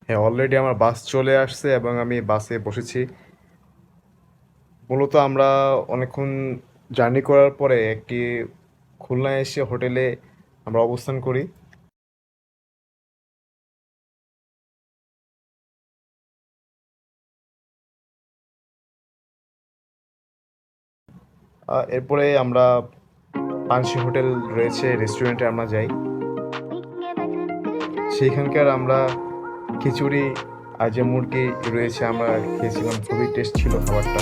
হ্যাঁ, অলরেডি আমার বাস চলে আসছে এবং আমি বাসে বসেছি। মূলত আমরা অনেকক্ষণ জার্নি করার পরে একটি খুলনায় এসে হোটেলে আমরা অবস্থান করি। এরপরে আমরা পানসী হোটেল রয়েছে, রেস্টুরেন্টে আমরা যাই। সেইখানকার আমরা খিচুড়ি আর যে মুরগি রয়েছে আমরা খেয়েছিলাম, খুবই টেস্ট ছিল খাবারটা।